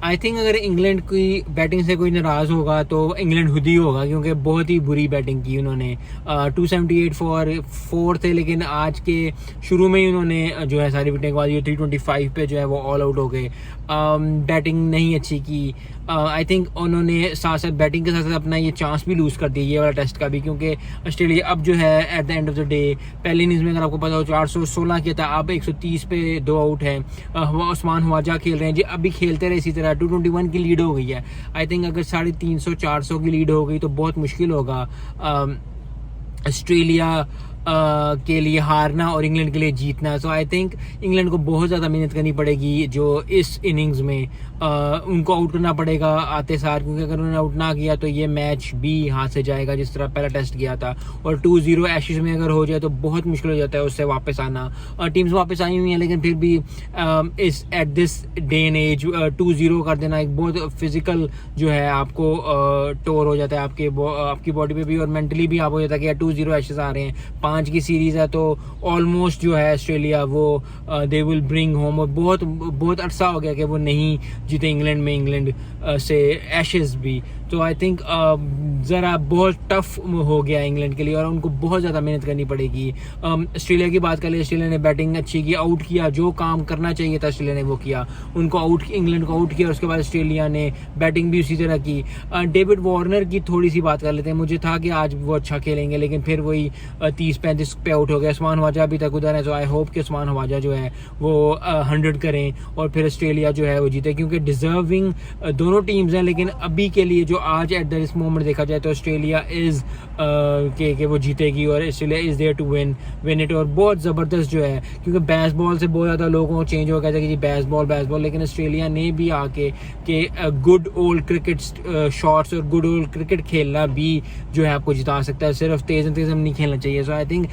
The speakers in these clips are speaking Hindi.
आई थिंक अगर इंग्लैंड की बैटिंग से कोई नाराज़ होगा तो इंग्लैंड खुद ही होगा, क्योंकि बहुत ही बुरी बैटिंग की उन्होंने। 278 फॉर 4 थे, लेकिन आज के शुरू में ही उन्होंने जो है सारी विकेटें गवा दी। 325 पे जो है वो ऑल आउट हो गए। बैटिंग नहीं अच्छी की। आई थिंक उन्होंने साथ साथ बैटिंग के साथ साथ अपना ये चांस भी लूज़ कर दिया ये वाला टेस्ट का भी, क्योंकि ऑस्ट्रेलिया अब जो है at the end of the day, पहले इनिंग्स में अगर आपको पता हो 416 किया था, अब 130 पे 2 आउट है। उस्मान ख्वाजा खेल रहे हैं जी, अभी खेलते रहे इसी तरह। 221 की लीड हो गई है। आई थिंक अगर 350-400 की लीड हो गई तो बहुत मुश्किल होगा ऑस्ट्रेलिया के लिए हारना और इंग्लैंड के लिए जीतना। सो आई थिंक इंग्लैंड को बहुत ज़्यादा मेहनत करनी पड़ेगी जो इस इनिंग्स में उनको आउट करना पड़ेगा आते सार, क्योंकि अगर उन्होंने आउट ना किया तो ये मैच भी हाथ से जाएगा जिस तरह पहला टेस्ट किया था। और 2-0 एशेज में अगर हो जाए तो बहुत मुश्किल हो जाता है उससे वापस आना। टीम्स वापस आई हुई हैं, लेकिन फिर भी इस at this day and age 2-0 कर देना एक बहुत फिजिकल जो है आपको टोर हो जाता है आपकी बॉडी पे भी, और मेंटली भी आप हो जाता है कि 2-0 एशेज आ रहे हैं, 5 की सीरीज है, तो ऑलमोस्ट जो है ऑस्ट्रेलिया वो दे विल ब्रिंग होम। और बहुत अरसा हो गया कि वो नहीं जीते इंग्लैंड से एशेज भी। तो आई थिंक ज़रा बहुत टफ हो गया इंग्लैंड के लिए और उनको बहुत ज़्यादा मेहनत करनी पड़ेगी। ऑस्ट्रेलिया की बात करें, ऑस्ट्रेलिया ने बैटिंग अच्छी की, आउट किया, जो काम करना चाहिए था ऑस्ट्रेलिया ने वो किया, उनको इंग्लैंड को आउट किया। उसके बाद ऑस्ट्रेलिया ने बैटिंग भी उसी तरह की। डेविड वार्नर की थोड़ी सी बात कर लेते हैं। मुझे था कि आज वो अच्छा खेलेंगे, लेकिन फिर वही 30-35 पे आउट हो गया। उस्मान ख्वाजा अभी तक उधर है, तो आई होप कि उस्मान ख्वाजा जो है वो 100 करें और फिर ऑस्ट्रेलिया जो है वो जीते, क्योंकि डिजर्विंग दोनों टीम्स हैं। लेकिन अभी के लिए जो आज एट दिस मोमेंट देखा जाए तो ऑस्ट्रेलिया इज के वो जीतेगी और Australia is there to win it. और बहुत ज़बरदस्त जो है, क्योंकि बेसबॉल से बहुत ज़्यादा लोगों को चेंज हो गया था कि जी बेसबॉल, लेकिन ऑस्ट्रेलिया ने भी आके कि गुड ओल्ड क्रिकेट शॉट्स और गुड ओल्ड क्रिकेट खेलना भी जो है आपको जिता सकता है, सिर्फ तेज़ नहीं खेलना चाहिए। So I think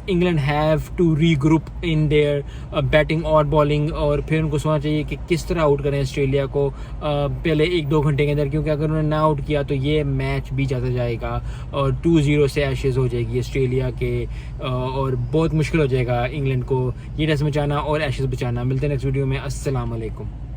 England have to regroup in their batting और बॉलिंग, और फिर उनको सोचना चाहिए कि किस तरह आउट करें ऑस्ट्रेलिया को पहले 1-2 घंटे के अंदर, क्योंकि अगर उन्होंने ना आउट किया तो ये मैच भी जाता जाएगा और 2-0 से एशेज हो जाएगी ऑस्ट्रेलिया के, और बहुत मुश्किल हो जाएगा इंग्लैंड को ये टेस्ट बचाना और एशेज बचाना। मिलते हैं नेक्स्ट वीडियो में। अस्सलाम वालेकुम।